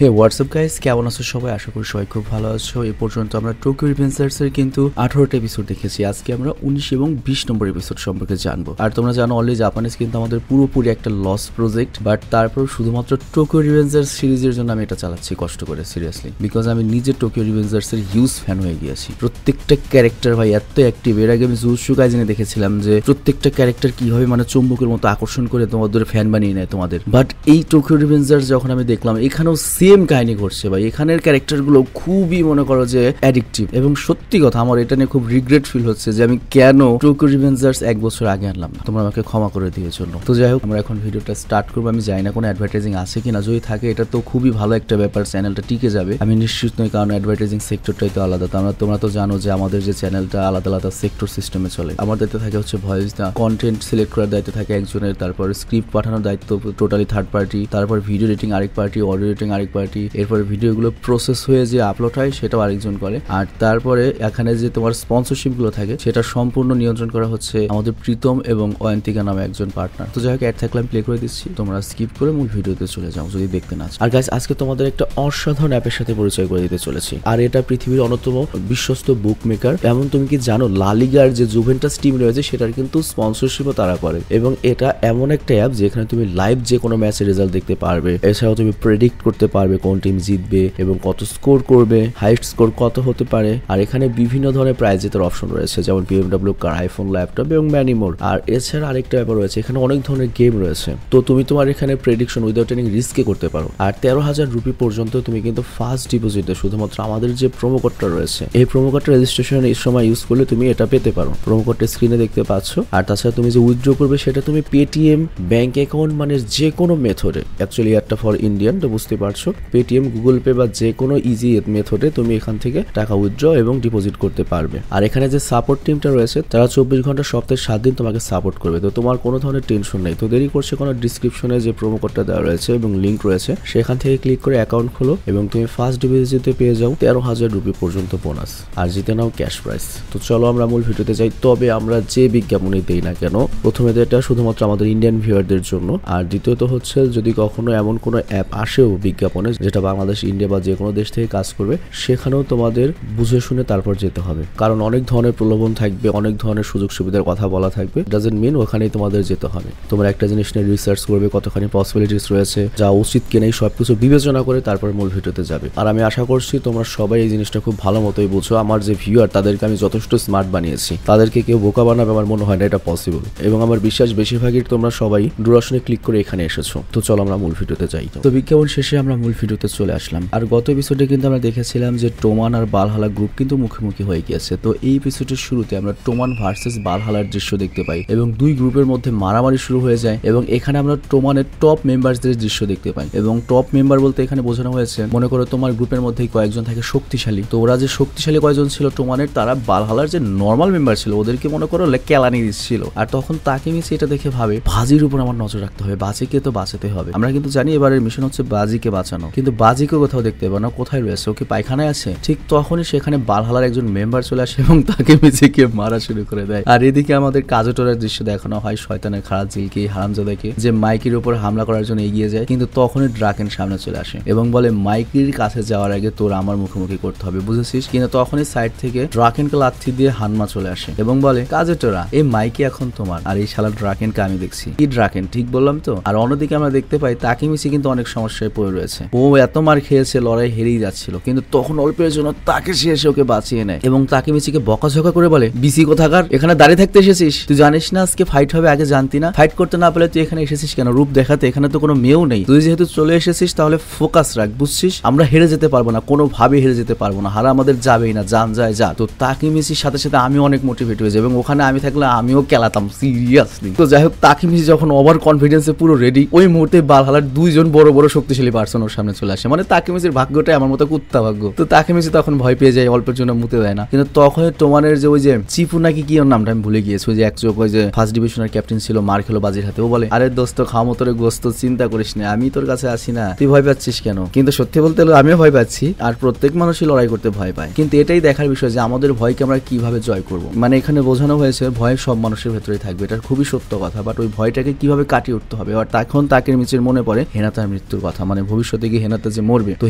হে WhatsApp guys, কেমন আছো সবাই? আশা করি সবাই খুব ভালো আছো। এই পর্যন্ত আমরা টোকিও রিভেঞ্জার্স এর কিন্তু 18টা এপিসোড দেখেছি। আজকে আমরা 19 এবং 20 নম্বর এপিসোড সম্পর্কে জানবো। আর তোমরা জানো অলরেডি জাপানিজ কিন্তু আমাদের পুরোপুরি একটা লস প্রজেক্ট, বাট তারপর শুধুমাত্র টোকিও রিভেঞ্জার্স সিরিজের জন্য আমি এটা চালাচ্ছি কষ্ট করে, সিরিয়াসলি, বিকজ আমি নিজে টোকিও রিভেঞ্জার্স এর হিউজ ফ্যান হয়ে গিয়েছি। প্রত্যেকটা ক্যারেক্টার ভাই এত অ্যাক্টিভ। এর আগে আমি জুজুৎসু কাইজেনে দেখেছিলাম যে প্রত্যেকটা ক্যারেক্টার কিভাবে মানে চুম্বকের মতো আকর্ষণ করে তোমাদের ফ্যান বানিয়ে নেয় তোমাদের, বাট এই টোকিও রিভেঞ্জার্স যখন আমি দেখলাম এখানেও সেম কাহিনী ঘটছে ভাই। এখানের ক্যারেক্টারগুলো খুবই মনে করো যে অ্যাডিকটিভ, এবং সত্যি কথা আমার এটা নিয়ে খুব রিগ্রেট ফিল হচ্ছে যে আমি কেন টোকিও রিভেঞ্জার্স 1 বছর আগে আনলাম না। তোমরা আমাকে ক্ষমা করে দিয়ের জন্য। তো যাই হোক, আমরা এখন ভিডিওটা স্টার্ট করবো। আমি জানি না কোনো অ্যাডভার্টাইজিং আছে কিনা, যদি থাকে এটা তো খুবই ভালো একটা ব্যাপার, চ্যানেলটা টিকে যাবে। আমি নিশ্চিত নই, কারণ অ্যাডভার্টাইজিং সেক্টরটাই তো আলাদা। তোমরা তো জানো যে আমাদের যে চ্যানেলটা আলাদা আলাদা সেক্টর সিস্টেমে চলে। আমার দায়িত্ব থাকে হচ্ছে ভয়েস দা কন্টেন্ট সিলেক্ট করার দায়িত্ব থাকে একজনের, তারপর স্ক্রিপ্ট পাঠানোর দায়িত্ব টোটালি থার্ড পার্টি, তারপর ভিডিও এডিটিং আরেক পার্টি, অডিও এডিটিং আরেক পার্টি, এরপর ভিডিওগুলো প্রসেস হয়ে যে আপলোড হয় সেটাও আরেকজন করে। আর তারপরে এখানে যে তোমার স্পন্সরশিপ গুলো থাকে সেটা সম্পূর্ণ নিয়ন্ত্রণ করা হচ্ছে আমাদের প্রীতম এবং অয়ন্তিকা নামে একজন পার্টনার। তো যাই হোক, অ্যাড থাকলে আমি প্লে করে দিচ্ছি, তোমরা স্কিপ করে মূল ভিডিওতে চলে যাও যদি দেখতে না চাও। আর গাইস, আজকে তোমাদের একটা অসাধারণ অ্যাপের সাথে পরিচয় করে দিতে চলেছি। আর এটা পৃথিবীর অন্যতম বিশ্বস্ত বুক মেকার। এমন তুমি কি জানো লা লিগার যে জুভেন্টাস টিম রয়েছে সেটার কিন্তু স্পন্সরশিপও তারা করে। এবং এটা এমন একটা অ্যাপ যেখানে তুমি লাইভ যে কোনো ম্যাচের রেজাল্ট দেখতে পারবে। এছাড়াও তুমি প্রেডিক্ট করতে পারবে কোন টিম জিতবে এবং কত স্কোর করবে, হাইস্ট স্কোর কত হতে পারে। আর এখানে বিভিন্ন ধরনের প্রাইজ জেতার অপশন রয়েছে, যেমন BMW কার, আইফোন, ল্যাপটপ এবং ম্যানি মোর। আর এছাড়া আরেকটা ব্যাপার রয়েছে, এখানে অনেক ধরনের গেম রয়েছে। তো তুমি তোমার এখানে প্রেডিকশন উইদাউট এনি রিস্কে করতে পারো। আর 13,000 রুপি পর্যন্ত তুমি কিন্তু ফার্স্ট ডিপোজিটে শুধুমাত্র আমাদের যে প্রোমো কোডটা রয়েছে, এই প্রোমো কোডটা রেজিস্ট্রেশন এর সময় ইউজ করলে তুমি এটা পেতে পারো। প্রোমো কোডটা স্ক্রিনে দেখতে পাচ্ছ। আর তাছাড়া তুমি যে উইথড্র করবে সেটা তুমি পেটিএম, ব্যাংক অ্যাকাউন্ট, মানে যে কোনো মেথডে, অ্যাকচুয়ালি একটা ফর ইন্ডিয়ান, তো বুঝতে পারছো, পেটিএম, গুগল পে বা যে কোনো ইজি মেথডে তুমি এখান থেকে টাকা উইথড্র এবং ডিপোজিট করতে পারবে। আর এখানে যে সাপোর্ট টিমটা রয়েছে তারা 24 ঘন্টা সপ্তাহে 7 দিন তোমাকে সাপোর্ট করবে। তো তোমার কোনো ধরনের টেনশন নেই। তো দেরি করছে কোনো, ডিসক্রিপশনে যে প্রোমো কোডটা দেওয়া রয়েছে এবং লিঙ্ক রয়েছে সেখান থেকে ক্লিক করে অ্যাকাউন্ট খোলো এবং তুমি ফার্স্ট ডিপোজিটে পেয়ে যাও 13,000 রুপি পর্যন্ত বোনাস, আর জিতে নাও ক্যাশ প্রাইস। তো চলো আমরা মূল ভিডিওতে যাই। তবে আমরা যে বিজ্ঞাপনই দেই না কেন, প্রথমে এটা শুধুমাত্র আমাদের ইন্ডিয়ান ভিউয়ারদের জন্য, আর দ্বিতীয়ত হচ্ছে যদি কখনো এমন কোনো অ্যাপ আসেও বিজ্ঞাপনে যেটা বাংলাদেশ, ইন্ডিয়া বা যে কোনো দেশ থেকে কাজ করবে, সেখানেও তোমাদের বুঝে শুনে তারপর যেতে হবে। কারণ অনেক ধরনের প্রলোভন থাকবে, অনেক ধরনের সুযোগ সুবিধার কথা বলা থাকবে। ডাজন্ট মিন ওখানেই তোমাদের যেতে হবে। তোমরা একটা জিনিস নিয়ে রিসার্চ করবে, কতখানি পসিবিলিটিস রয়েছে, যা উচিত কিনা, এই সবকিছু বিবেচনা করে তারপর মূল ভিডিওতে যাবে। আর আমি আশা করছি তোমরা সবাই এই জিনিসটা খুব ভালো মতোই বুঝো। আমার যে ভিউয়ার তাদেরকে আমি যথেষ্ট স্মার্ট বানিয়েছি, তাদেরকে কেউ বোকা বানাবে আমার মনে হয় না এটা পসিবল। এবং আমার বিশ্বাস বেশিরভাগই তোমরা সবাই ডুরাশনে ক্লিক করে এখানে এসেছো। তো চলো আমরা মূল ভিডিওতে যাই। তো বিজ্ঞাপন শেষে আমরা মূল ভিডিওতে চলে আসলাম। আর গত এপিসোডে কিন্তু আমরা দেখেছিলাম যে টোমান আর বালহালা গ্রুপ কিন্তু মুখোমুখি হয়ে গিয়েছে। তো এই এপিসোডের শুরুতে আমরা টোমান ভার্সেস বালহালার দৃশ্য দেখতে পাই এবং দুই গ্রুপের মধ্যে মারামারি শুরু হয়ে যায়। এবং এখানে আমরা টোমানের টপ মেম্বারদের দৃশ্য দেখতে পাই। এবং টপ মেম্বার বলতে এখানে বোঝানো হয়েছে, মনে করো তোমার গ্রুপের মধ্যেই কয়েকজন থাকে শক্তিশালী। তো ওরা যে শক্তিশালী কয়েকজন ছিল টোমানের, তারা বালহালার যে নর্মাল মেম্বার ছিল ওদেরকে মনে করো কেলানি দিচ্ছিল। আর তখন তাকে মিছে এটা দেখে ভাবে বাজির উপর আমার নজর রাখতে হবে, বাজিকে তো বাঁচাতে হবে। আমরা কিন্তু জানি এবারের মিশন হচ্ছে বাজিকে বাঁচানো, কিন্তু বাজিকে কোথাও দেখতে পাবো না। কোথায় রয়েছে? ওকে পায়খানায় আছে। ঠিক তখনই সেখানে বালহালার একজন মেম্বার চলে আসে এবং তাকে মিছিকে মারা শুরু করে দেয়। আর এদিকে আমাদের কাজুটোরার দৃশ্য দেখানো হয় শয়তানের খারাপ জিলকে, হারামজাদাকে, যে মাইকির উপর হামলা করার জন্য এগিয়ে যায়। কিন্তু তখনই ড্রাকেন সামনে চলে আসে এবং বলে মাইকির কাছে যাওয়ার আগে তোর আমার মুখোমুখি করতে হবে, বুঝেছিস? কিন্তু তখনই সাইড থেকে ড্রাকেনকে লাথি দিয়ে হানমা চলে আসে এবং বলে কাজুটোরা, এই মাইকি এখন তোমার। আর এই শালা ড্রাকেনকে আমি দেখছি। কি ড্রাকেন? ঠিক বললাম তো? আর অন্যদিকে আমরা দেখতে পাই তাকিমিচি কিন্তু অনেক সমস্যায় পড়ে রয়েছে। ও এত মার খেয়েছে, লড়াই হেরেই যাচ্ছিল, কিন্তু তখন অল্পের জন্য তাকে সে এসে ওকে বাঁচিয়ে নেয় এবং তাকিমিচিকে বকাঝকা করে বলে, বিসি কোথাকার, এখানে দাঁড়িয়ে থাকতে এসেছিস? তুই জানিস না আজকে ফাইট হবে? আগে জানতি না? ফাইট করতে না পেলে তুই এখানে এসেছিস কেন? রূপ দেখাতে? এখানে তো কোনো মেয়েও নেই। তুই যেহেতু চলে এসেছিস তাহলে ফোকাস রাখ, বুঝছিস? আমরা হেরে যেতে পারবো না, কোনোভাবে হেরে যেতে পারবো না, হারা আমাদের যাবেই না, জান যায় যা। তো তাকিমিচির সাথে সাথে আমি অনেক মোটিভেট হয়ে যাই এবং ওখানে আমি থাকলে আমিও খেলাতাম সিরিয়াসলি। তো যাই হোক, তাকিমিচি যখন ওভার কনফিডেন্সে পুরো রেডি, ওই মুহূর্তে বালহালার দুইজন বড় বড় শক্তিশালী পার্সন ওর সামনে চলে আসে। মানে তাকিমিচির ভাগ্যটাই আমার মতো কুত্তা ভাগ্য। তো তাকিমিচি তখন ভয় পেয়ে যায়, অল্পের জন্য মুতে দেয় না। কিন্তু তখন তোমানের যে ওই যে চিপু নাকি কি ওর নামটা আমি ভুলে গিয়েছি, ওই যে এক চোখ, ওই যে ফার্স্ট ডিভিশনের ক্যাপ্টেন ছিল, মার খেলো বাজির হাতে, ও বলে, আরে দোস্ত খাও মতরে গোস্ত, চিন্তা করিস না, আমি তোর কাছে আসি না, তুই ভয় পাচ্ছিস কেন? কিন্তু সত্যি বলতে হলে আমিও ভয় পাচ্ছি, আর প্রত্যেক মানুষই লড়াই করতে ভয় পায়। কিন্তু এটাই দেখার বিষয় যে আমাদের ভয়কে আমরা কিভাবে জয় করব। মানে এখানে বোঝানো হয়েছে ভয় সব মানুষের ভেতরেই থাকবে, এটা খুবই সত্য কথা, বাট ওই ভয়টাকে কিভাবে কাটিয়ে উঠতে হবে। আর তখন তাকিমিচির মনে পড়ে হেনাতার মৃত্যুর কথা, মানে ভবিষ্যতে গিয়ে হেনাতা যে মরবে, তো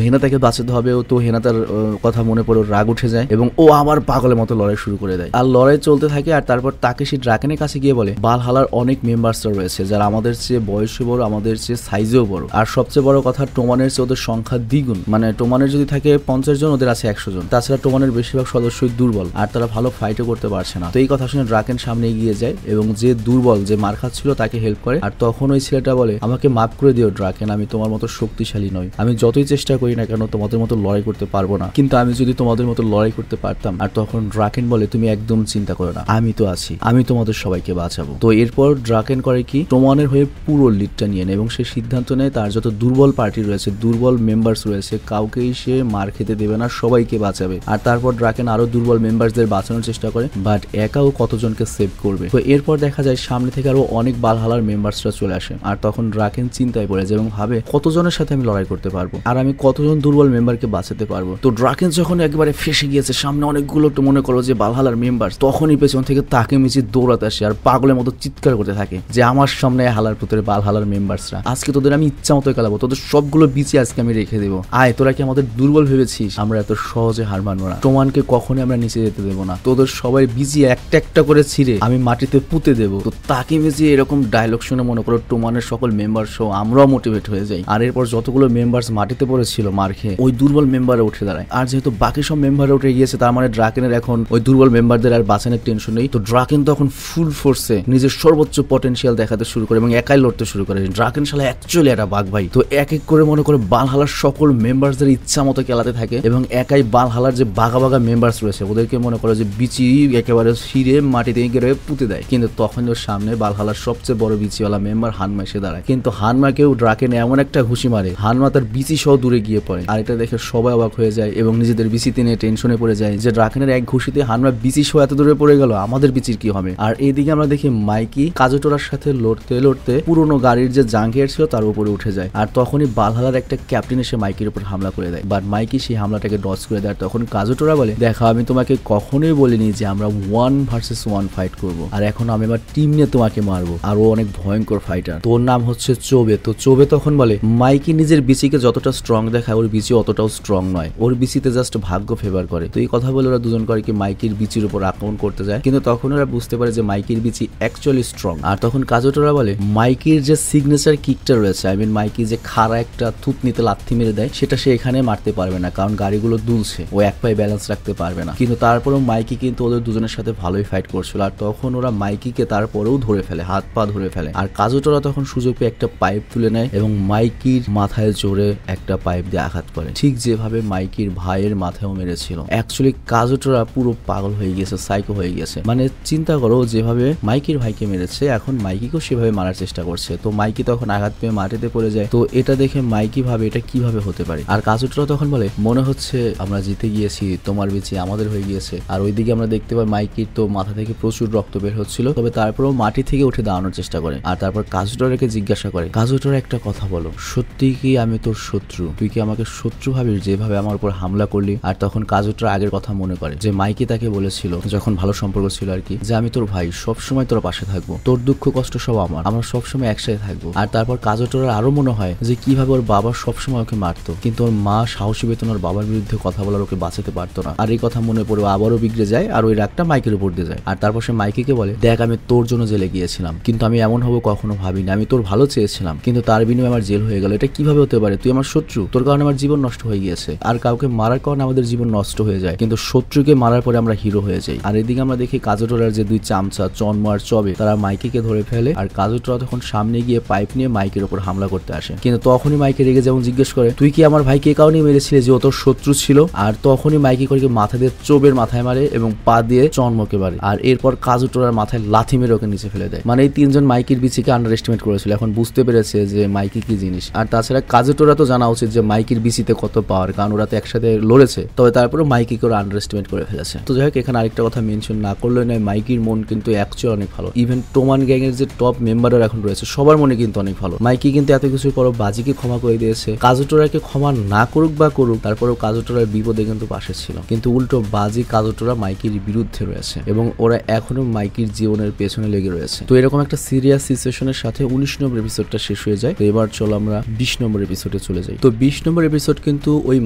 হেনাতাকে বাঁচাতে হবে। তো হেনাতার কথা মনে পড়ে রাগ উঠে যায় এবং ও আবার পাগলের মতো লড়াই শুরু করে দেয়। আর লড়াই চলতে থাকে। আর তারপর তাকেশি ড্রাকেনের কাছে গিয়ে বলে ভালহালার অনেক মেম্বার্সরা রয়েছে যারা আমাদের চেয়ে বয়সে বড়, আমাদের চেয়ে সাইজেও বড়, আর সবচেয়ে বড় কথা টোমানের চেয়ে ওদের সংখ্যা দ্বিগুণ। মানে টোমানের যদি থাকে 50 জন, ওদের আছে 100 জন। তাছাড়া টোমানের বেশিরভাগ সদস্যই দুর্বল আর তারা ভালো ফাইটও করতে পারছে না। তো এই কথা শুনে ড্রাকেন সামনে এগিয়ে যায় এবং যে দুর্বল, যে মার খাচ্ছিল তাকে হেল্প করে। আর তখন ওই ছেলেটা বলে আমাকে মাফ করে দিও ড্রাকেন, আমি তোমার মতো শক্তিশালী নই, আমি যতই চেষ্টা করি না কেন তোমাদের মতো লড়াই করতে পারবো না, কিন্তু আমি যদি তোমাদের মতো লড়াই করতে পারতাম। আর তখন ড্রাকেন বলে তুমি একদম চিন্তা করো না, আমি তো আছি, আমি তোমাদের সবাইকে বাঁচাবো। তো এরপর ড্রাকেন করে কি, টোমানের হয়ে পুরো লিডটা নিয়ে নেয় এবং সে সিদ্ধান্ত নেয় তার যত দুর্বল পার্টি রয়েছে, দুর্বল মেম্বার্স রয়েছে, কাউকেই সে মার খেতে দেবে না, সবাইকে বাঁচাবে। আর তারপর ড্রাকেন আরো দুর্বল মেম্বারসদের বাঁচানোর চেষ্টা করে, বাট একাও কতজনকে সেভ করবে। তো এরপর দেখা যায় সামনে থেকে আরো অনেক ভালহালার মেম্বার্সরা চলে আসে। আর তখন ড্রাকেন চিন্তায় পড়ে যায় এবং ভাবে কতজনের সাথে আমি লড়াই করতে পারবো আর আমি কতজন দুর্বল মেম্বারকে বাঁচাতে পারবো। তো ড্রাকেন যখন একবারে ফেসে গিয়েছে, সামনে অনেকগুলো তো মনে করো যে ভালহালার মেম্বার, তখনই পেছন থেকে তাকে মিচি দৌড়াতে আসে আর পাগলের মতো চিৎকার করতে থাকে যে আমার সামনে হালার পুত্রের ভালহালার মেম্বার্সরা, আজকে তোদের আমি ইচ্ছা মতো খেলাবো, তোদের সবগুলো বিচি আজকে আমি রেখে দেবো, আয় তোরা কি আমাদের দুর্বল ভেবেছিস, আমরা এত সহজে হার মানবো না, টোমানকে কখনই আমরা নিচে যেতে দেবো না, তোদের সবাই বিচি একটা একটা করে ছিঁড়ে আমি মাটিতে পুঁতে দেবো। তো তাকে মিচি এরকম ডায়লগ শুনে মনে করো টোমানের সকল মেম্বার সহ আমরাও মোটিভেট হয়ে যাই। আর এরপর যতগুলো মেম্বার্স মাটিতে পড়েছিল মার খেয়ে, ওই দুর্বল মেম্বারে উঠে দাঁড়ায়। আর যেহেতু বাকি সব মেম্বারে উঠে গিয়েছে, তার মানে ড্রাকেনের এখন ওই দুর্বল মেম্বারদের আর বাঁচানোর টেনশন নেই। তো ড্রাকেন তখন ফুল ফোর্সে নিজের সর্বোচ্চ পটেনশিয়াল দেখাতে শুরু করে এবং একাই লড়তে শুরু করে। ড্রাকেন শালা অ্যাকচুয়ালি একটা বাঘ ভাই। তো এক এক করে মনে করে ভালহালার সকল মেম্বারসদের ইচ্ছা মতো খেলাতে থাকে এবং একাই ভালহালার যে বাঘা বাঘা মেম্বার্স রয়েছে ওদেরকে মনে করে যে বিচি একেবারে ছিঁড়ে মাটিতে গেড়ে পুঁতে দেয়। কিন্তু তখন ওর সামনে ভালহালার সবচেয়ে বড় বিচিওয়ালা মেম্বার হানমা এসে দাঁড়ায়। কিন্তু হানমাকেও ড্রাকেন এমন একটা ঘুষি মারে, হানমা তার বিচি সহ দূরে গিয়ে পড়ে। আর এটা দেখে সবাই অবাক হয়ে যায় এবং নিজেদের বিচিতে নিয়ে টেনশনে পড়ে যায় যে ড্রাকেনের এক ঘুষিতে হানমা বিচি সহ এত দূরে পড়ে গেল, আমাদের বিচির কি হবে। আর এইদিকে আমরা দেখি মাইকি কাজুটোরার সাথে লড়তে লড়তে পুরোনো গাড়ির যে জাঙ্গিয়ার ছিল তার উপরে উঠে যায়। আর তখনই ভালহালার একটা ক্যাপ্টেন এসে মাইকির উপর হামলা করে দেয়, বাট মাইকি সেই হামলাটাকে ডজ করে দেয়। তখন কাজুটোরা বলে দেখো আমি তোমাকে কখনোই বলিনি যে আমরা 1 ভার্সেস 1 ফাইট করব, আর এখন আমি আমার টিম নিয়ে তোমাকে মারবো, আর ও অনেক ভয়ঙ্কর ফাইটার, তোর নাম হচ্ছে চোবে। তো চোবে তখন বলে মাইকি নিজের বিচিকে যতটা স্ট্রং দেখায় ওর বিচি অতটাও স্ট্রং নয়, ওর বিচিতে জাস্ট ভাগ্য ফেভার করে। তো এই কথা বলে ওরা দুজন করে কি মাইকির বিচির উপর আক্রমণ করতে যায়, কিন্তু তখন ওরা বুঝতে পারে যে মাইকির বিচি অ্যাকচুয়ালি স্ট্রং। আর তখন কাজুটোরা বলে মাইকির যে সিগনেচার কিকটা রয়েছে, আই মিন মাইকি যে খাড়া একটা থুতনিতে লাথি মেরে দেয়, সেটা সে এখানে মারতে পারবে না কারণ গাড়িগুলো দুলছে, ও এক পায়ে ব্যালেন্স রাখতে পারবে না। কিন্তু তারপরেও মাইকি কিন্তু ওদের দুজনের সাথে ভালোই ফাইট করছিল। আর তখন ওরা মাইকিকে তারপরেও ধরে ফেলে, হাত পা ধরে ফেলে। আর কাজুটোরা তখন সুযোগ পেয়ে একটা পাইপ তুলে নেয় এবং মাইকির মাথায় জোরে একটা পাইপ দিয়ে আঘাত করে, ঠিক যেভাবে মাইকির ভাইয়ের মাথায়ও মেরেছিল। অ্যাকচুয়ালি কাজুটোরা পুরো পাগল হয়ে গেছে, সাইকো হয়ে গেছে। মানে চিন্তা করো যেভাবে মাইকির ভাইকে মেরেছে এখন মাইকিকেও সেভাবে মারার চেষ্টা করছে। তো মাইকি তখন আঘাত পেয়ে মাটিতে পড়ে যায়। তো এটা দেখে মাইকি ভাবে এটা কিভাবে হতে পারে। আর কাজুটোরা তখন বলে মনে হচ্ছে আমরা জিতে গিয়েছি, তোমার বিচি আমাদের হয়ে গিয়েছে। আর ওইদিকে আমরা দেখতে পাই মাইকির তো মাথা থেকে প্রচুর রক্ত বের হচ্ছিল, তবে তারপরেও মাটি থেকে উঠে দাঁড়ানোর চেষ্টা করে। আর তারপর কাজুটোরাকে জিজ্ঞাসা করে কাজুটোরা একটা কথা বলো, সত্যি কি আমি তোর শত্রু, তুই কি আমাকে শত্রু ভাবিস যেভাবে আমার উপর হামলা করলি। আর তখন কাজুটোরা আগের কথা মনে করে যে মাইকি তাকে বলেছিল যখন ভালো সম্পর্ক ছিল আর কি, যে আমি তোর ভাই, সবসময় তোর পাশে থাকবো, তোর দুঃখ কষ্ট সব আমার, আমরা সবসময় একসাথে থাকবো। আর তারপর কাজুটোরার আরো মনে হয় যে কিভাবে ওর বাবা সবসময় ওকে মারতো, কিন্তু ওর মা সাহসী বেতন ওর বাবার বিরুদ্ধে কথা বলার ওকে বাঁচাতে পারতো না। আর এই কথা মনে পড়ে আবারও বিগড়ে যায় আর ওই রাগটা মাইকের উপর দিয়ে যায়। আর তারপর সে মাইকিকে বলে দেখ আমি তোর জন্য জেলে গিয়েছিলাম, কিন্তু আমি এমন হবো কখনো ভাবিনি, আমি তোর ভালো চেয়েছিলাম, কিন্তু তার বিনিময়ে আমার জেল হয়ে গেল, এটা কিভাবে হতে পারে, তুই আমার শত্রু, তোর কারণে আমার জীবন নষ্ট হয়ে গিয়েছে। আর কাউকে মারার কারণে আমাদের জীবন নষ্ট হয়ে যায়, কিন্তু শত্রুকে মারার পরে আমরা হিরো হয়ে যাই। আর এদিকে আমরা দেখি কাজুটোরার যে দুই চামচা চন্ম আর চবে তারা মাইকিকে ধরে ফেলে। আর কাজুটোরা তখন সামনে গিয়ে পাইপ নিয়ে মাইকের উপর হামলা করতে আসে, কিন্তু তখনই মাইকে রেগে যেমন জিজ্ঞেস করে তুই কি আমার ভাইকে এ কারণে মেরেছিলে যে ও তোর শত্রু ছিল। আর তখনই মাইকি করে মাথা দিয়ে চোবের মাথায় মারে এবং পা দিয়ে চন্মকে মারে। আর এরপর কাজুটোরার মাথায় লাথি মেরে ওকে নিচে ফেলে দেয়। মানে এই তিনজন মাইকির বিচিকে আন্ডার এস্টিমেট করেছিল, এখন বুঝতে পেরেছে যে মাইকি কি জিনিস। আর তাছাড়া কাজুটোরা তো জানা উচিত যে মাইকির বিচিতে কত পাওয়ার, কারণ ওরা তো একসাথে লড়েছে, তবে তারপরে মাইকিকে ওরা আন্ডার এস্টিমেট করে ফেলেছে। তো যাই হোক এখানে আরেকটা কথা মেনশন না করলে নয়, মাইকির মন কিন্তু অ্যাকচুয়ালি অনেক ভালো। ইভেন টোমান গ্যাং এর যে টপ মেম্বাররা এখন রয়েছে সবার মনে কিন্তু অনেক ভালো। মাইকি কিন্তু এত কিছুর পরও বাজিকে ক্ষমা করে দিয়েছে, কাজুটোরাকে ক্ষমা না করুক বা করুক, তারপরেও কাজুটোরার বিপদে কিন্তু পাশে ছিল। কিন্তু উল্টো বাজি কাজুটোরা মাইকির বিরুদ্ধে রয়েছে এবং ওরা এখনো মাইকির জীবনের পেছনে লেগে রয়েছে। তো এরকম একটা সিরিয়াস সিচুয়েশনের সাথে 19 নম্বর এপিসোডটা শেষ হয়ে যায়। তো এবার চলো আমরা 20 নম্বর এপিসোড এপিসোডে চলে যাই। তো 20 নম্বর এপিসোড কিন্তু ওই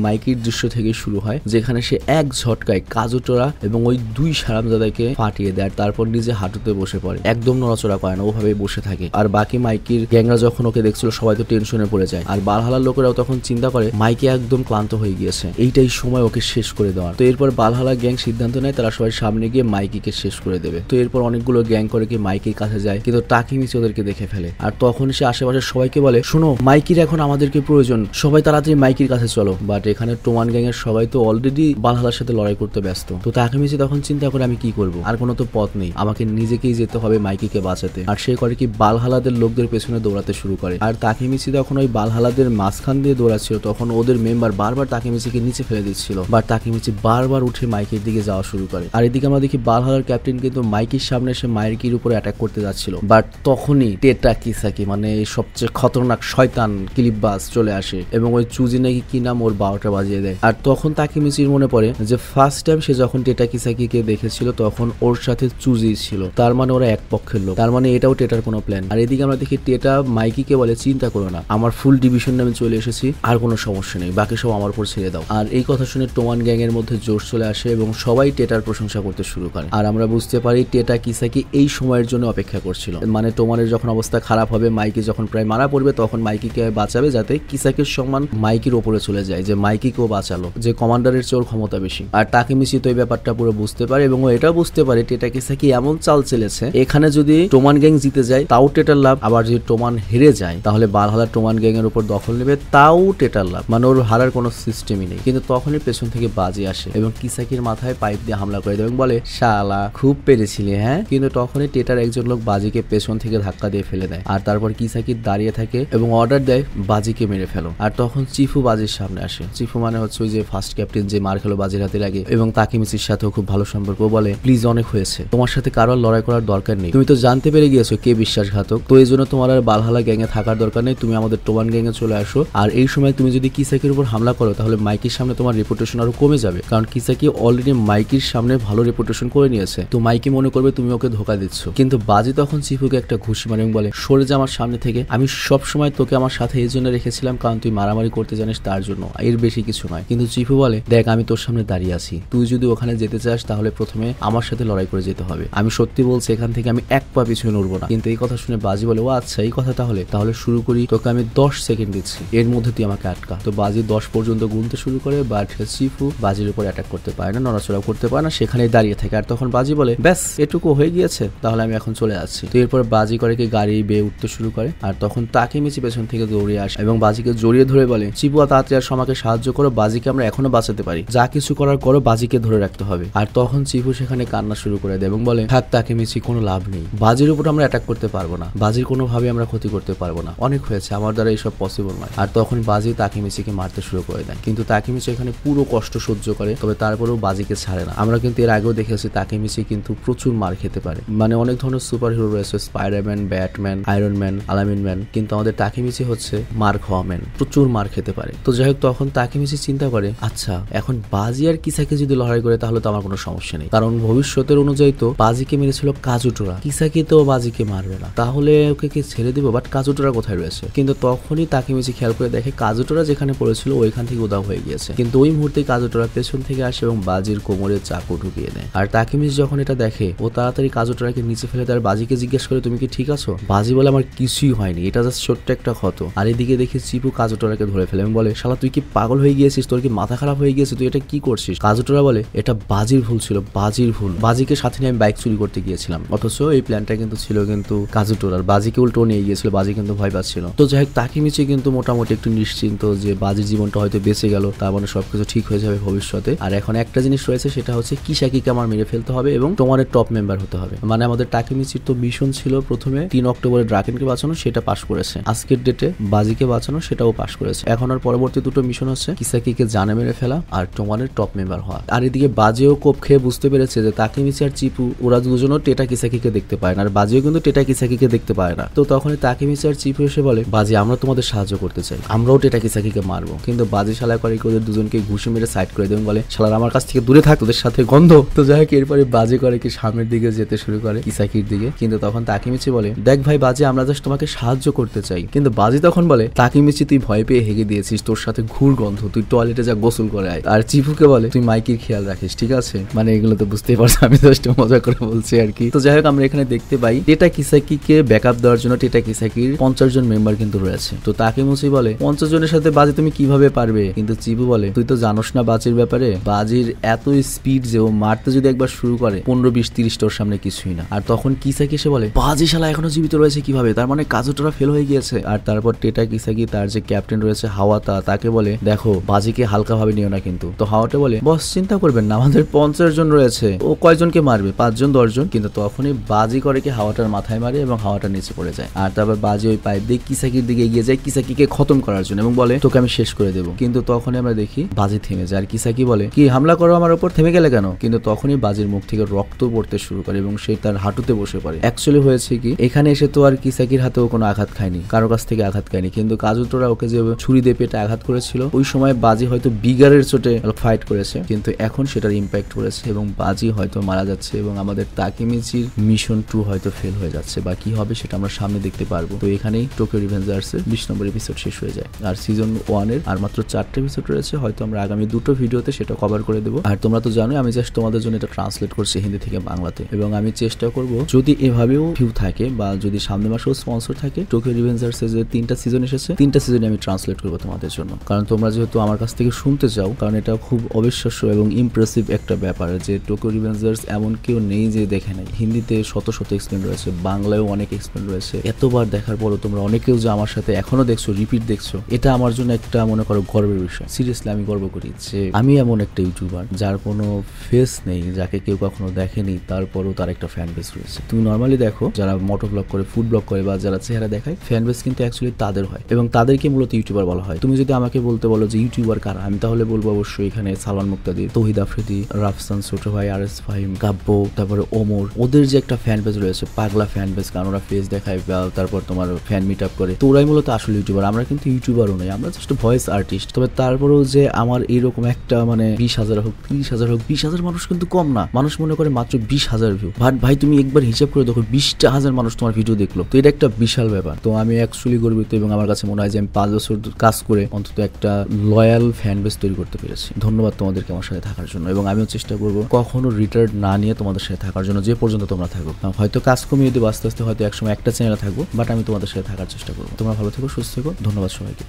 মাইকির দৃশ্য থেকে শুরু হয়, যেখানে সে এক ঝটকায় কাজুটোরা এবং ওই 2 হারামজাদাকে ফাটিয়ে দেয়, তারপর নিজে হাঁটুতে বসে পড়ে, একদম নড়াচড়া করে না, ওভাবে বসে থাকে। আর বাকি মাইকির গ্যাংরা যখন ওকে দেখছিল সবাই তো টেনশনে পড়ে যায়, আর বালহালার লোকেরাও তখন চিন্তা করে মাইকি একদম ক্লান্ত হয়ে গিয়েছে, এইটাই সময় ওকে শেষ করে দেওয়ার। তো এরপর বালহালা গ্যাং সিদ্ধান্ত নেয় তারা সবাই সামনে গিয়ে মাইকিকে শেষ করে দেবে। তো এরপর অনেকগুলো গ্যাং করে কি মাইকির কাছে যায়, কিন্তু তাকেমিচি ওদেরকে দেখে ফেলে। আর তখন সে আশেপাশের সবাইকে বলে, শোনো, মাইকির এখন আমাদেরকে প্রয়োজন, সবাই তাড়াতাড়ি মাইকির কাছে চলো। বাট এখানে টোমান গ্যাং এর সবাই তো অলরেডি বালহালার সাথে লড়াই করতে ব্যস্ত। তো তাকেমিচি তখন চিন্তা করে আমি কি করব, আর কোনো তো পথ নেই, আমাকে নিজেকেই যেতে হবে মাইকিকে বাঁচাতে। আর সে করে কি বালহালাদের লোকদের পেছনে দৌড়াতে শুরু করে। আর তাকেমিচি তখন ওই বালহালাদের মাঝখান দিয়ে দৌড়াচ্ছিল, তখন ওদের মেম্বার বারবার তাকেমিচিকে নিচে ফেলে দিচ্ছিল, বাট তাকেমিচি বারবার উঠে মাইকির দিকে যাওয়া শুরু করে। আর এদিকে আমরা দেখি বালহালার ক্যাপ্টেন কিন্তু মাইকির সামনে এসে মাইকির উপরে অ্যাটাক করতে যাচ্ছিল, বাট তখনই টেটা কিসাকি মানে সবচেয়ে খতরনাক শয়তান ক্লিপবাস চলে আসে এবং ওই চুজি নাকি কি নাম ওর 12টা বাজিয়ে দেয়। আর তখন তাকেমিচির মনে পড়ে যে ফার্স্ট টাইম সে যখন টেটা কিসাকিকে দেখেছিল তখন ওর সাথে চুজি ছিল, তার মানে ওরা এক পক্ষের লোক, তার মানে এটাও টেটার কোনো প্ল্যান। আর এদিকে আমরা দেখি টেটা মাইকিকে বলে, চিন্তা করো না, আমার ফুল ডিভিশন নামে চলে এসেছি, আর কোনো সমস্যা নেই, বাকি সব আমার উপর ছেড়ে দাও। আর এই কথা শুনে টোমান গ্যাং এর মধ্যে জোশ চলে আসে এবং সবাই টেটার প্রশংসা করতে শুরু করে। আর আমরা বুঝতে পারি টেটা কিসাকি এই সময়ের জন্য অপেক্ষা করছিল, মানে টোমানের যখন অবস্থা খারাপ হবে, মাইকি যখন প্রায় মারা পড়বে, তখন মাইকিকে বাঁচাবে, যাতে কিসাকির সম্মান মাইকির ওপরে চলে যায়, যে মাইকিকেও বাঁচালো, যে কমান্ডারের চেয়ে ওর ক্ষমতা বেশি। আর তাকেমিচি তো এই ব্যাপারটা পুরো বুঝতে পারে এবং ও এটাও বুঝতে পারে টেটা কিসাকি এমন চাল চেলেছে, এখানে যদি টোমান গ্যাং জিতে যায় তাও টেটার লাভ, আবার যদি টোমান হেরে যায় তাহলে বালহালা টোমান গ্যাং এর উপর দখল নেবে, তাও টেটার লাভ, মানে ওর হারার কোনো সিস্টেমই নেই। কিন্তু তখনই পেছন থেকে বাজি আসে এবং কিসাকির মাথায় পাইপ দিয়ে হামলা করে দেয় এবং বলে, শালা খুব পেরেছিলি হ্যাঁ। কিন্তু তখনই টেটার একজন লোক বাজিকে পেছন থেকে ধাক্কা দিয়ে ফেলে দেয়। আর তারপর কিসাকি দাঁড়িয়ে থাকে এবং অর্ডার দেয় বাজিকে মেরে ফেলো। আর তখন চিফু বাজির সামনে আসে। চিফু মানে হচ্ছে ওই যে ফার্স্ট ক্যাপ্টেন যে মার খেলো বাজির হাতে লাগে, এবং তাকেমিচির সাথেও খুব ভালো সম্পর্ক। বলে, প্লিজ অনেক হয়েছে, তোমার সাথে কারো লড়াই করার দরকার নেই, তুমি তো জানতে পেরে গিয়েছো কে বিশ্বাসঘাতক, তো এই জন্য তোমার আর বালহালা গ্যাং এ থাকার দরকার নেই, তুমি আমাদের টোমান গ্যাং এ চলে আসো। আর এই সময় তুমি যদি কিসাকির উপর হামলা করো তাহলে মাইকির সামনে তোমার রেপুটেশন আরো কমে যাবে, কারণ কিসাকি অলরেডি মাইকির সামনে ভালো রেপুটেশন করে নিয়েছে, তো মাইকি মনে করবে তুমি ওকে ধোকা দিচ্ছ। কিন্তু বাজি তখন চিফুকে একটা ঘুষি মারে এবং বলে, সরে যা আমার সামনে থেকে, আমি সব সময় তোকে আমার সাথে এই জন্য রেখেছিলাম কারণ তুই মারামারি করতে জানিস, তার জন্য, এর বেশি কিছু নয়। কিন্তু চিফু বলে, দেখ আমি তোর সামনে দাঁড়িয়ে আছি, তুই যদি ওখানে যেতে চাস তাহলে প্রথমে আমার সাথে লড়াই করে যেতে হবে, আমি সত্যি বলছি এখান থেকে আমি এক পা পিছনে নড়বো না। কিন্তু এই কথা শুনে বাজি বলে, ও আচ্ছা এই কথা, তাহলে শুরু করি, তোকে আমি 10 সেকেন্ড দিচ্ছি, এর মধ্যে তুই আমাকে আটকা। তো বাজি 10 পর্যন্ত গুনতে শুরু করে, বাট চিফু বাজির উপর অ্যাটাক করতে পারে না, নড়াচড়া করতে পারে না, সেখানেই দাঁড়িয়ে থাকে। আর তখন বাজি বলে, ব্যাস এটুকু হয়ে গিয়েছে, তাহলে আমি এখন চলে যাচ্ছি। তো এরপর বাজি করে কি গাড়ি বেয়ে উঠতে শুরু করে। আর তখন তাকেমিচি পেছন থেকে দৌড়িয়ে আসে এবং বাজিকে জড়িয়ে ধরে বলে, চিপুয়া তাড়াতাড়ি আর আমাকে সাহায্য করো, বাজিকে আমরা এখনো বাঁচাতে পারি, যা কিছু করার করো, বাজিকে ধরে রাখতে হবে। আর তখন চিপু সেখানে কান্না শুরু করে দেয় এবং বলে, থাক তাকেমিচি, কোনো লাভ নেই, বাজির উপর আমরা অ্যাটাক করতে পারবো না, বাজির কোনোভাবে আমরা ক্ষতি করতে পারবো না, অনেক হয়েছে, আমার দ্বারা এইসব পসিবল নয়। আর তখন বাজি তাকেমিচিকে মারতে শুরু করে দেয়, কিন্তু তাকেমিচি এখানে পুরো কষ্ট সহ্য করে, তবে তারপরেও বাজিকে ছাড়ে না। আমরা কিন্তু এর আগেও দেখেছি তাকেমিচি কিন্তু প্রচুর মার খেতে পারে, মানে অনেক ধরনের সুপার হিরো রয়েছে, স্পাইডারম্যান, ব্যাটম্যান, আয়রন ম্যান, আলামিন ম্যান, কিন্তু আমাদের তাকেমিচি হচ্ছে মার খাওয়া ম্যান, প্রচুর মার খেতে পারে। তো যাই হোক, তখন তাকেমিচি চিন্তা করে, আচ্ছা এখন বাজি আর কিসাকে যদি লড়াই করে তাহলে তো আমার কোনো সমস্যা নেই, কারণ ভবিষ্যতের অনুযায়ী তো বাজিকে মেরেছিল কাজুটোরা, কিসাকি তো বাজিকে মারবে না, তাহলে ওকে কি ছেড়ে দিব, বাট কাজুটোরা কোথায় রয়েছে? কিন্তু তখনই তাকেমিচি খেয়াল করে দেখে কাজুটোরা যেখানে পড়েছিল ওইখান থেকে উধাও হয়ে গিয়েছে, কিন্তু ওই মুহূর্তে কাজুটোরা পেছন থেকে আসে এবং বাজির কোমরে চাকু ঢুকিয়ে দেয়। আর তাকেমিচি যখন এটা দেখে ও তাড়াতাড়ি কাজুটোরাকে নিচে ফেলে তার বাজিকে জিজ্ঞেস করে, তুমি কি ঠিক আছো? বাজি বলে, আমার কিছুই হয়নি, এটা জাস্ট ছোট্ট একটা ক্ষত। আর এদিকে দেখে চিপু কাজুটোরাকে ধরে ফেলে এবং বলে, শালা তুই কি পাগল হয়ে গিয়েছিস, তোর কি মাথা খারাপ হয়ে গিয়েছে, তুই এটা কি করছিস? কাজুটোরা বলে, এটা বাজির ভুল ছিল, বাজির ভুল, বাজিকে সাথে নিয়ে আমি বাইক চুরি করতে গিয়েছিলাম, অথচ এই প্ল্যানটা কিন্তু ছিল কিন্তু কাজুটোরার, বাজিকে উল্টো নিয়ে গিয়েছিল, বাজি কিন্তু ভয় পাচ্ছিল। তো যাই হোক, তাকেমিচি কিন্তু মোটামুটি একটু নিশ্চিন্ত যে বাজির জীবনটা হয়তো বেঁচে গেল, তার মানে সবকিছু ঠিক হয়ে যাবে ভবিষ্যতে। আর এখন একটা জিনিস রয়েছে, সেটা হচ্ছে কিসাকিকে আমার মেরে ফেলতে হবে এবং তোমার টপ মেম্বার হতে হবে। মানে আমাদের তাকেমিচির তো মিশন ছিল প্রথমে 3 অক্টোবরে ড্রাকেনকে বাঁচানো, সেটা পাস করেছে, আজকের ডেটে বাজিকে বাঁচানো, সেটাও পাস করেছে। এখন আর পরবর্তী দুটো মিশন হচ্ছে কিসাকিকে জানে মেরে ফেলা আর তোমার টপ মেম্বার হওয়া। আর এদিকে বাজিও কোপ খেয়ে বুঝতে পেরেছে যে তাকেমিচি আর চিপু ওরা দুজনও টেটা কিসাকিকে দেখতে পায় না, আর বাজিও কিন্তু টেটা কিসাকিকে দেখতে পায় না। তো তখনই তাকেমিচি আর চিপু এসে বলে, বাজি আমরা তোমাদের সাহায্য করতে চাই, আমরাও টেটা কিসাকিকে মারবো। কিন্তু বাজি শালা করে ওদের দুজনকে ঘুষি মেরে সাইড করে দেবেন, বলে শালার আমার কাছ থেকে দূরে থাক, তোদের সাথে গন্ধ। তো যাই হোক, এরপরে বাজি করে কি সামনের দিকে যেতে শুরু করে কিসাকির দিকে, কিন্তু তখন তাকেমিচি বলে, দেখ ভাই বাজি, আমরা জাস্ট তোমাকে সাহায্য করতে চাই। কিন্তু বাজি তখন বলে, তাকেমিচি মিচি তুই ভয় পেয়ে হেগে দিয়েছিস, তোর সাথে ঘুর গন্ধ, তুই টয়লেটে যা গোসল করে আয়। আর চিফুকে বলে তুই মাইকের খেয়াল রাখিস, ঠিক আছে? মানে এগুলো তো বুঝতেই পারছো, আমি জাস্ট মজা করে বলছি আর কি। তো যাই হোক, আমরা এখানে দেখতে পাই টেটা কিসাকিকে ব্যাকআপ দেওয়ার জন্য টেটা কিসাকির 50 জন মেম্বার কিন্তু রয়েছে। তো তাকেমিচি বলে 50 জনের সাথে বাজি তুমি কিভাবে পারবে? কিন্তু চিফু বলে তুই তো জানোস না বাজির ব্যাপারে, বাজির এত স্পিড যে ও মারতে যদি একবার শুরু করে 15, 20, 30 তোর সামনে কিছুই না। আর তখন কিসাকি এসে বলে বাজি শালা এখনো জীবিত রয়েছে কিভাবে, তার মানে কাজুটোরা ফেল হয়ে গিয়েছে। আর তারপর টেটা কিসাকি তার যে ক্যাপ্টেন রয়েছে হাওয়াতা, তাকে বলে দেখো বাজিকে হালকা ভাবে নিও না কিন্তু। তো হাওয়াটা বলে বস চিন্তা করবেন না, আমাদের 50 জন রয়েছে, ও কয়জনকে মারবে? 5 জন 10 জন। কিন্তু তখনই বাজি করে কি হাওয়াটার মাথায় মারে এবং হাওয়াটা নিচে পড়ে যায়। আর তারপর বাজি ওই পাইপ দিয়ে কিসাকির দিকে এগিয়ে যায় কিসাকিকে খতম করার জন্য এবং বলে তোকে আমি শেষ করে দেবো। কিন্তু তখনই আমরা দেখি বাজি থেমে যায়। আর কিসাকি বলে কি হামলা করো আমার উপর, থেমে গেলে কেন? কিন্তু তখনই বাজির মুখ থেকে রক্ত পড়তে শুরু করে এবং সে তার হাঁটুতে বসে পড়ে। অ্যাকচুয়ালি হয়েছে কি, এখানে এসে তো আর কিসাকির হাতেও কোনো আঘাত খায়নি, কারো কাছ থেকে আঘাত খায়নি, কিন্তু কাজুটোরা ওকে যে ছুরি দিয়ে পেটে আঘাত করেছিল ওই সময় বাজি হয়তো বিগারের চোটে ফাইট করেছে, কিন্তু এখন সেটার ইম্প্যাক্ট করেছে এবং বাজি হয়তো মারা যাচ্ছে এবং আমাদের তাকেমিচির মিশন 2 হয়তো ফেল হয়ে যাচ্ছে, বা কি হবে সেটা আমরা সামনে দেখতে পারবো। তো এখানেই টোকিও রিভেঞ্জার্সের 20 নম্বর এপিসোড শেষ হয়ে যায়। আর সিজন 1 এর আর মাত্র 4টে এপিসোড রয়েছে, হয়তো আমরা আগামী 2টো ভিডিওতে সেটা কভার করে দেবো। আর তোমরা তো জানোই আমি জাস্ট তোমাদের জন্য এটা ট্রান্সলেট করছি হিন্দি থেকে বাংলাতে, এবং আমি চেষ্টা করব যদি এভাবেও ভিউ থাকে বা যদি সামনে মাসেও স্পন্সর থাকে, টোকিও রিভেঞ্জার্সের যে 3টা সিজন এসেছে 3টা সিজনে আমি ট্রান্সলেট করবো তোমাদের জন্য। কারণ তোমরা যেহেতু আমার কাছ থেকে শুনতে চাও, কারণ এটা খুব অবিশ্বাস্য এবং ইমপ্রেসিভ একটা ব্যাপার যে টোকিও রিভেঞ্জার্স এমন কেউ নেই যে দেখে নাই। হিন্দিতে শত শত এক্সপ্লেন রয়েছে, বাংলায়ও অনেক এক্সপ্লেন রয়েছে। এতবার দেখার পরও তোমরা অনেকেও যে আমার সাথে এখনো দেখছো, রিপিট দেখছো, এটা আমার জন্য একটা মনে করো গর্বের বিষয়। সিরিয়াসলি আমি গর্ব করি যে আমি এমন একটা ইউটিউবার যার কোনো ফেস নেই, যাকে কেউ কখনো দেখেনি, তারপরও তার একটা ফ্যান বেস রয়েছে। তুমি নর্মালি দেখো যারা মোটো ব্লগ করে, ফুড ব্লগ করে বা যারা চেহারা দেখায়, ফ্যান বেস কিন্তু অ্যাকচুয়ালি তাদের হয় এবং তাদেরকে মূলত ইউটিউবার বলা হয়। তুমি যদি আমাকে বলতে বলো যে ইউটিউবার কারা, আমি তাহলে বলবো অবশ্যই এখানে সালমান মুক্তাদি, তৌহিদ আফ্রিদি, রাফসান, ছোট ভাই, আরএস ফাহিম, কাব্য, তারপরে ওমর, ওদের যে একটা ফ্যান বেস রয়েছে, পাগলা ফ্যান বেস, কারণ ওরা ফেস দেখায় বা তারপর তোমার ফ্যান মিট আপ করে। তো ওরাই মূলত আসলে ইউটিউবার। আমরা কিন্তু ইউটিউবারও নই, আমরা জাস্ট ভয়েস আর্টিস্ট। তবে তারপরেও যে আমার এইরকম একটা মানে 20,000 হোক, 30,000 হোক, 20,000 মানুষ কিন্তু কম না। মানুষ মনে করে মাত্র 20,000 ভিউ, বাট ভাই তুমি একবার হিসাব করে দেখো 20,000 মানুষ তোমার ভিডিও দেখলো, তো এটা একটা বিশাল ব্যাপার। তো আমি অ্যাকচুয়ালি গর্বিত এবং আমার কাছে মনে হয় যে আমি 5 বছর কাজ করে অন্তত একটা লয়াল ফ্যান বেস তৈরি করতে পেরেছি। ধন্যবাদ তোমাদেরকে আমার সাথে থাকার জন্য, এবং আমিও চেষ্টা করবো কখনো রিটার্ন না নিয়ে তোমাদের সাথে থাকার জন্য, যে পর্যন্ত তোমরা থাকো। হয়তো কাজ কমিয়ে দেবো আস্তে আস্তে, হয়তো একসময় একটা চ্যানেলে থাকবো, বাট আমি তোমাদের সাথে থাকার চেষ্টা করবো। তোমরা ভালো থেকো, সুস্থ থেকো, ধন্যবাদ সবাইকে।